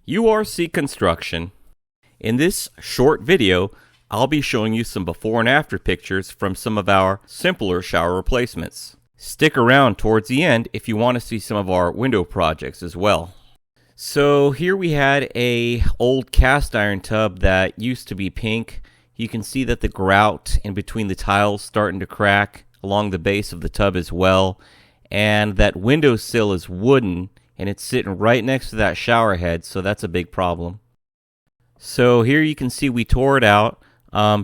URC Construction. In this short video, I'll be showing you some before and after pictures from some of our simpler shower replacements. Stick around towards the end if you want to see some of our window projects as well. So here we had a old cast iron tub that used to be pink. You can see that the grout in between the tiles starting to crack along the base of the tub as well. And that windowsill is wooden and it's sitting right next to that shower head, so that's a big problem. So here you can see we tore it out.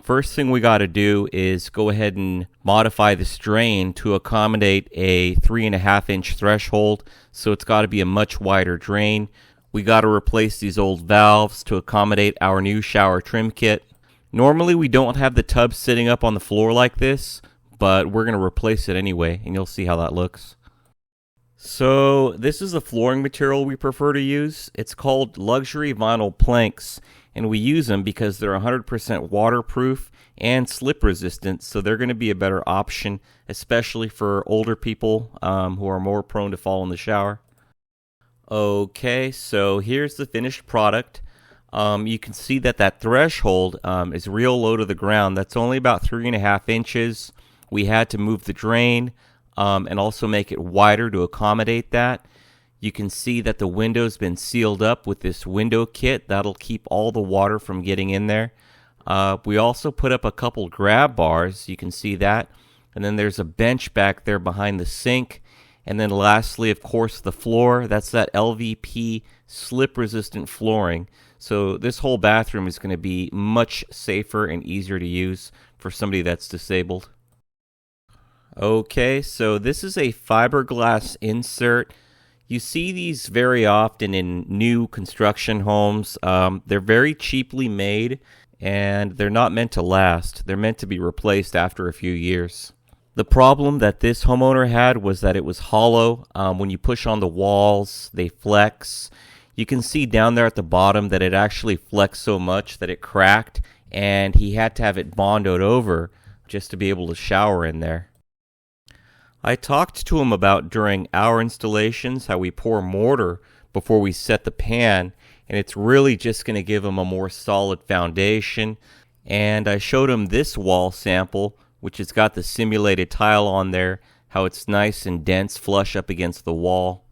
First thing we got to do is go ahead and modify this drain to accommodate a 3.5-inch threshold, so it's got to be a much wider drain. We got to replace these old valves to accommodate our new shower trim kit. Normally we don't have the tub sitting up on the floor like this, but we're going to replace it anyway, and you'll see how that looks. So this is the flooring material we prefer to use. It's called luxury vinyl planks, and we use them because they're 100% waterproof and slip resistant, so they're going to be a better option, especially for older people who are more prone to fall in the shower. Okay, so here's the finished product. You can see that threshold is real low to the ground. That's only about 3.5 inches. We had to move the drain and also make it wider to accommodate that. You can see that the window's been sealed up with this window kit. That'll keep all the water from getting in there. We also put up a couple grab bars. You can see that. And then there's a bench back there behind the sink. And then lastly, of course, the floor. That's that LVP slip-resistant flooring. So this whole bathroom is going to be much safer and easier to use for somebody that's disabled. Okay, so this is a fiberglass insert. You see these very often in new construction homes. They're very cheaply made, and they're not meant to last. They're meant to be replaced after a few years. The problem that this homeowner had was that it was hollow. When you push on the walls, they flex. You can see down there at the bottom that it actually flexed so much that it cracked, and he had to have it bonded over just to be able to shower in there. I talked to him about during our installations how we pour mortar before we set the pan, and it's really just going to give him a more solid foundation. And I showed him this wall sample, which has got the simulated tile on there, how it's nice and dense flush up against the wall.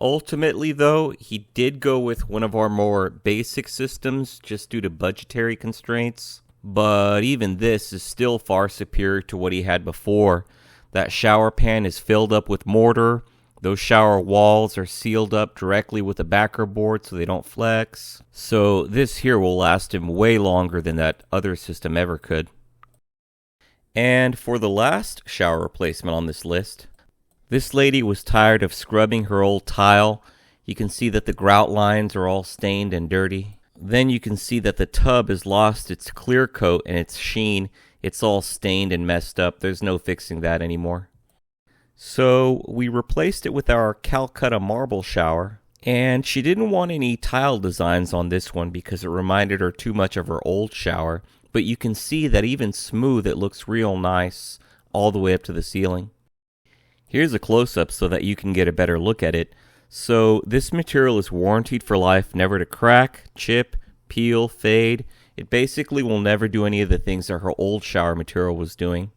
Ultimately though, he did go with one of our more basic systems just due to budgetary constraints, but even this is still far superior to what he had before. That shower pan is filled up with mortar. Those shower walls are sealed up directly with a backer board so they don't flex. So this here will last him way longer than that other system ever could. And for the last shower replacement on this list, this lady was tired of scrubbing her old tile. You can see that the grout lines are all stained and dirty. Then you can see that the tub has lost its clear coat and its sheen. It's all stained and messed up. There's no fixing that anymore. So we replaced it with our Calcutta marble shower. And she didn't want any tile designs on this one because it reminded her too much of her old shower. But you can see that even smooth, it looks real nice all the way up to the ceiling. Here's a close-up so that you can get a better look at it. So this material is warranted for life, never to crack, chip, peel, fade. It basically will never do any of the things that her old shower material was doing.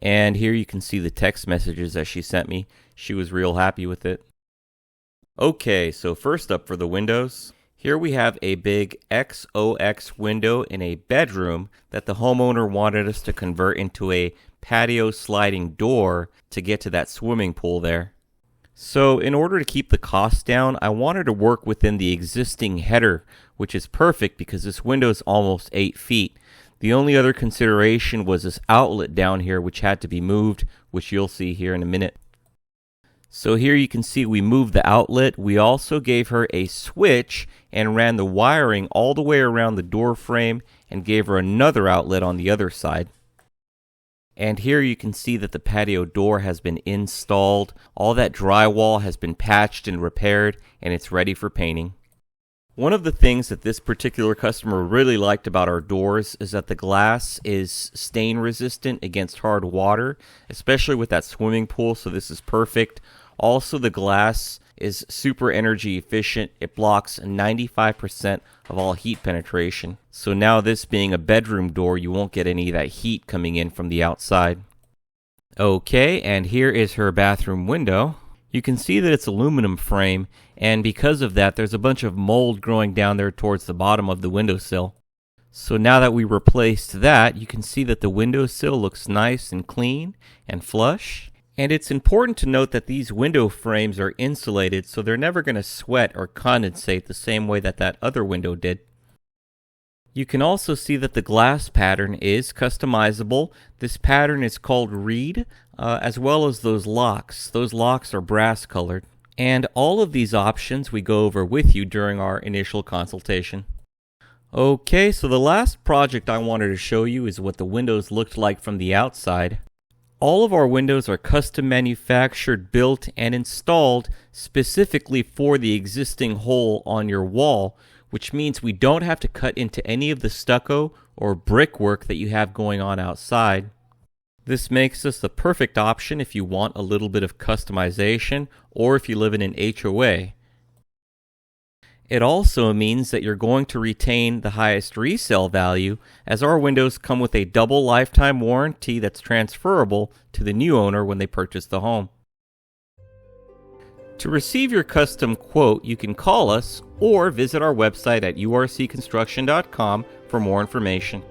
And here you can see the text messages that she sent me. She was real happy with it. Okay, so first up for the windows. Here we have a big XOX window in a bedroom that the homeowner wanted us to convert into a patio sliding door to get to that swimming pool there. So in order to keep the cost down, I wanted to work within the existing header, which is perfect because this window is almost 8 feet. The only other consideration was this outlet down here, which had to be moved, which you'll see here in a minute. So here you can see we moved the outlet. We also gave her a switch and ran the wiring all the way around the door frame and gave her another outlet on the other side. And here you can see that the patio door has been installed. All that drywall has been patched and repaired, and it's ready for painting. One of the things that this particular customer really liked about our doors is that the glass is stain resistant against hard water, especially with that swimming pool, so this is perfect. Also, the glass is super energy efficient. It blocks 95% of all heat penetration. So now, this being a bedroom door, you won't get any of that heat coming in from the outside. Okay, and here is her bathroom window. You can see that it's aluminum frame, and because of that, there's a bunch of mold growing down there towards the bottom of the windowsill. So now that we replaced that, you can see that the windowsill looks nice and clean and flush. And it's important to note that these window frames are insulated, so they're never going to sweat or condensate the same way that that other window did. You can also see that the glass pattern is customizable. This pattern is called reed, as well as those locks. Those locks are brass colored. And all of these options we go over with you during our initial consultation. Okay, so the last project I wanted to show you is what the windows looked like from the outside. All of our windows are custom manufactured, built, and installed specifically for the existing hole on your wall, which means we don't have to cut into any of the stucco or brickwork that you have going on outside. This makes us the perfect option if you want a little bit of customization or if you live in an HOA. It also means that you're going to retain the highest resale value, as our windows come with a double lifetime warranty that's transferable to the new owner when they purchase the home. To receive your custom quote, you can call us or visit our website at urcconstruction.com for more information.